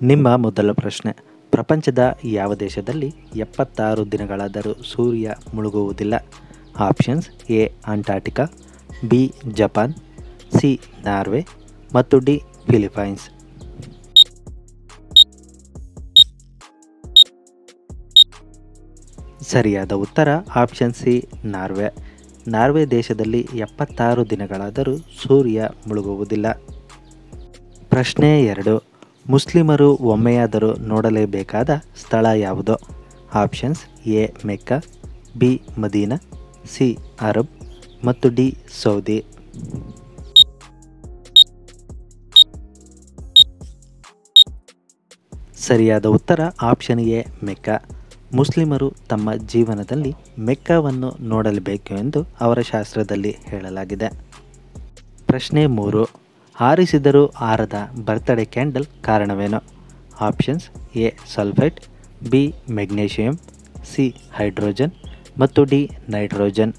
ನಿಮ್ಮ ಮೊದಲ ಪ್ರಶ್ನೆ. ಪ್ರಪಂಚದ ಯಾವ ದೇಶದಲ್ಲಿ 76 ದಿನಗಳಾದರೂ ಸೂರ್ಯ ಮುಳುಗುವುದಿಲ್ಲ? Options: A Antarctica, B Japan, C Norway ಮತ್ತು ಡಿ ಫಿಲಿಪೈನ್ಸ್. ಸರಿಯಾದ ಉತ್ತರ ಆಪ್ಷನ್ ಸಿ ನಾರ್ವೆ. ನಾರ್ವೆ ದೇಶದಲ್ಲಿ 76 ದಿನಗಳಾದರೂ ಸೂರ್ಯ ಮುಳುಗುವುದಿಲ್ಲ. ಪ್ರಶ್ನೆ 2. ಮುಸ್ಲಿಮರು ಒಮ್ಮೆಯಾದರೂ ನೋಡಲೇಬೇಕಾದ ಸ್ಥಳ ಯಾವುದು? Options: A Mecca, B Madina, C Arab ಮತ್ತು ಡಿ ಸೌದಿ. ಸರಿಯಾದ ಉತ್ತರ ಆಪ್ಷನ್ ಎ ಮೆಕ್ಕಾ. ಮುಸ್ಲಿಮರು ತಮ್ಮ ಜೀವನದಲ್ಲಿ ಮೆಕ್ಕಾವನ್ನು ನೋಡಲೇಬೇಕು ಎಂದು ಅವರ ಶಾಸ್ತ್ರದಲ್ಲಿ ಹೇಳಲಾಗಿದೆ. ಪ್ರಶ್ನೆ 3. ಆರಿಸಿದರೂ ಆರದ ಬರ್ತ್ಡೇ ಕ್ಯಾಂಡಲ್ ಕಾರಣವೇನು? Options: A sulphate, B magnesium, C hydrogen ಮತ್ತು ಡಿ ನೈಟ್ರೋಜನ್.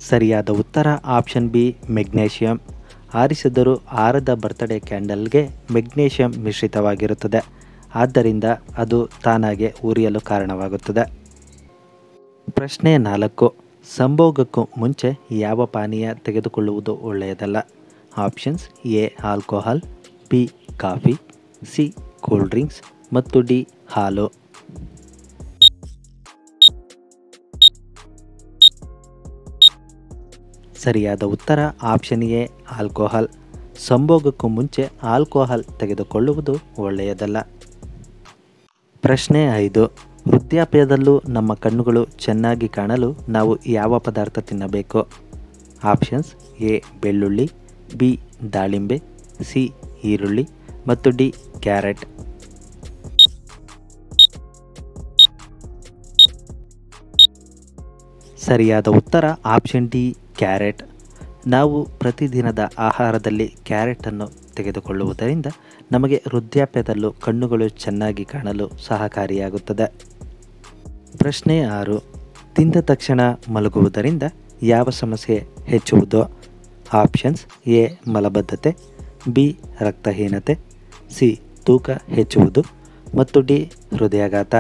ಸರಿಯಾದ ಉತ್ತರ ಆಪ್ಷನ್ ಬಿ ಮೆಗ್ನೀಷಿಯಂ. ಆರಿಸಿದರೂ ಆರದ ಬರ್ತ್ಡೇ ಕ್ಯಾಂಡಲ್ಗೆ ಮೆಗ್ನೀಷಿಯಂ ಮಿಶ್ರಿತವಾಗಿರುತ್ತದೆ, ಆದ್ದರಿಂದ ಅದು ತಾನಾಗೆ ಉರಿಯಲು ಕಾರಣವಾಗುತ್ತದೆ. ಪ್ರಶ್ನೆ 4. ಸಂಭೋಗಕ್ಕೂ ಮುಂಚೆ ಯಾವ ಪಾನೀಯ ತೆಗೆದುಕೊಳ್ಳುವುದು ಒಳ್ಳೆಯದಲ್ಲ? Options: A alcohol, B coffee, C cool drinks ಮತ್ತು ಡಿ ಹಾಲು. ಸರಿಯಾದ ಉತ್ತರ ಆಪ್ಷನ್ ಎ ಆಲ್ಕೋಹಾಲ್. ಸಂಭೋಗಕ್ಕೂ ಮುಂಚೆ ಆಲ್ಕೋಹಾಲ್ ತೆಗೆದುಕೊಳ್ಳುವುದು ಒಳ್ಳೆಯದಲ್ಲ. ಪ್ರಶ್ನೆ 5. ವೃದ್ಧಾಪ್ಯದಲ್ಲೂ ನಮ್ಮ ಕಣ್ಣುಗಳು ಚೆನ್ನಾಗಿ ಕಾಣಲು ನಾವು ಯಾವ ಪದಾರ್ಥ ತಿನ್ನಬೇಕು? ಆಪ್ಷನ್ಸ್: ಎ ಬೆಳ್ಳುಳ್ಳಿ, ಬಿ ದಾಳಿಂಬೆ, ಸಿ ಈರುಳ್ಳಿ ಮತ್ತು ಡಿ ಕ್ಯಾರೆಟ್. ಸರಿಯಾದ ಉತ್ತರ ಆಪ್ಷನ್ ಡಿ ಕ್ಯಾರೆಟ್. ನಾವು ಪ್ರತಿದಿನದ ಆಹಾರದಲ್ಲಿ ಕ್ಯಾರೆಟನ್ನು ತೆಗೆದುಕೊಳ್ಳುವುದರಿಂದ ನಮಗೆ ವೃದ್ಧಾಪ್ಯದಲ್ಲೂ ಕಣ್ಣುಗಳು ಚೆನ್ನಾಗಿ ಕಾಣಲು ಸಹಕಾರಿಯಾಗುತ್ತದೆ. ಪ್ರಶ್ನೆ 6. ತಿಂದ ತಕ್ಷಣ ಮಲಗುವುದರಿಂದ ಯಾವ ಸಮಸ್ಯೆ ಹೆಚ್ಚುವುದು? ಆಪ್ಷನ್ಸ್: ಎ ಮಲಬದ್ಧತೆ, ಬಿ ರಕ್ತಹೀನತೆ, ಸಿ ತೂಕ ಹೆಚ್ಚುವುದು ಮತ್ತು ಡಿ ಹೃದಯಾಘಾತ.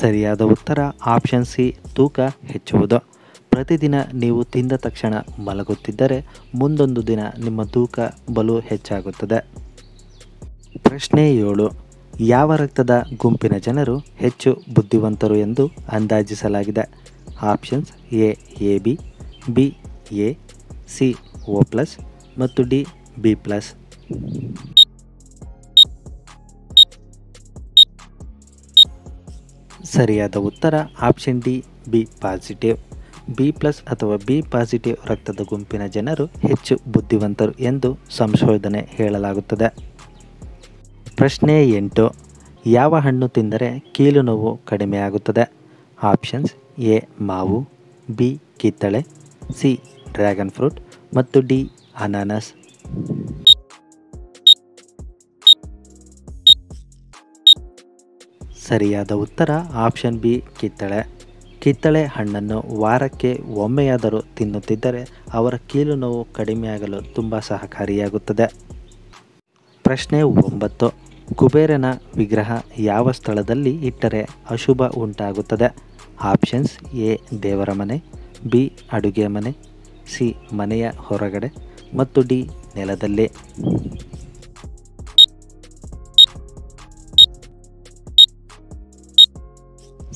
ಸರಿಯಾದ ಉತ್ತರ ಆಪ್ಷನ್ ಸಿ ತೂಕ ಹೆಚ್ಚುವುದು. ಪ್ರತಿದಿನ ನೀವು ತಿಂದ ತಕ್ಷಣ ಮಲಗುತ್ತಿದ್ದರೆ ಮುಂದೊಂದು ದಿನ ನಿಮ್ಮ ತೂಕ ಬಲು ಹೆಚ್ಚಾಗುತ್ತದೆ. ಪ್ರಶ್ನೆ 7. ಯಾವ ರಕ್ತದ ಗುಂಪಿನ ಜನರು ಹೆಚ್ಚು ಬುದ್ಧಿವಂತರು ಎಂದು ಅಂದಾಜಿಸಲಾಗಿದೆ? Options: A A B, B A, C O plus ಮತ್ತು ಡಿ ಬಿ ಪ್ಲಸ್. ಸರಿಯಾದ ಉತ್ತರ option D B positive. B plus ಅಥವಾ ಬಿ ಪಾಸಿಟಿವ್ ರಕ್ತದ ಗುಂಪಿನ ಜನರು ಹೆಚ್ಚು ಬುದ್ಧಿವಂತರು ಎಂದು ಸಂಶೋಧನೆ ಹೇಳಲಾಗುತ್ತದೆ. ಪ್ರಶ್ನೆ 8. ಯಾವ ಹಣ್ಣು ತಿಂದರೆ ಕೀಲು ನೋವು ಕಡಿಮೆಯಾಗುತ್ತದೆ? ಆಪ್ಷನ್ಸ್: ಎ ಮಾವು, ಬಿ ಕಿತ್ತಳೆ, ಸಿ ಡ್ರ್ಯಾಗನ್ ಫ್ರೂಟ್ ಮತ್ತು ಡಿ ಅನಾನಸ್. ಸರಿಯಾದ ಉತ್ತರ ಆಪ್ಷನ್ ಬಿ ಕಿತ್ತಳೆ. ಕಿತ್ತಳೆ ಹಣ್ಣನ್ನು ವಾರಕ್ಕೆ ಒಮ್ಮೆಯಾದರೂ ತಿನ್ನುತ್ತಿದ್ದರೆ ಅವರ ಕೀಲು ನೋವು ಕಡಿಮೆಯಾಗಲು ತುಂಬ ಸಹಕಾರಿಯಾಗುತ್ತದೆ. ಪ್ರಶ್ನೆ 9. ಕುಬೇರನ ವಿಗ್ರಹ ಯಾವ ಸ್ಥಳದಲ್ಲಿ ಇಟ್ಟರೆ ಅಶುಭ ಉಂಟಾಗುತ್ತದೆ? ಆಪ್ಷನ್ಸ್: ಎ ದೇವರ ಮನೆ, ಬಿ ಅಡುಗೆ ಮನೆ, ಸಿ ಮನೆಯ ಹೊರಗಡೆ ಮತ್ತು ಡಿ ನೆಲದಲ್ಲಿ.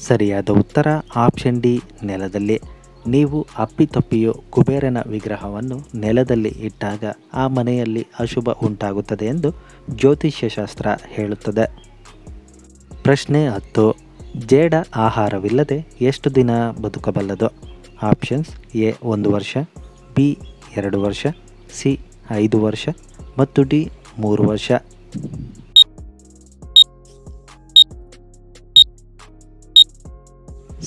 ಸರಿಯಾದ ಉತ್ತರ ಆಪ್ಷನ್ ಡಿ ನೆಲದಲ್ಲಿ. ನೀವು ಅಪ್ಪಿತಪ್ಪಿಯೂ ಕುಬೇರನ ವಿಗ್ರಹವನ್ನು ನೆಲದಲ್ಲಿ ಇಟ್ಟಾಗ ಆ ಮನೆಯಲ್ಲಿ ಅಶುಭ ಉಂಟಾಗುತ್ತದೆ ಎಂದು ಜ್ಯೋತಿಷ್ಯ ಶಾಸ್ತ್ರ ಹೇಳುತ್ತದೆ. ಪ್ರಶ್ನೆ 10. ಜೇಡ ಆಹಾರವಿಲ್ಲದೆ ಎಷ್ಟು ದಿನ ಬದುಕಬಲ್ಲದು? ಆಪ್ಷನ್ಸ್: ಎ 1 ವರ್ಷ, ಬಿ 2 ವರ್ಷ, ಸಿ 5 ವರ್ಷ ಮತ್ತು ಡಿ 3 ವರ್ಷ.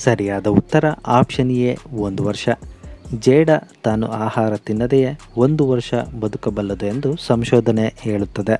ಸರಿಯಾದ ಉತ್ತರ ಆಪ್ಷನ್ ಎ 1 ವರ್ಷ. ಜೇಡ ತಾನು ಆಹಾರ ತಿನ್ನದೆಯೇ 1 ವರ್ಷ ಬದುಕಬಲ್ಲದು ಎಂದು ಸಂಶೋಧನೆ ಹೇಳುತ್ತದೆ.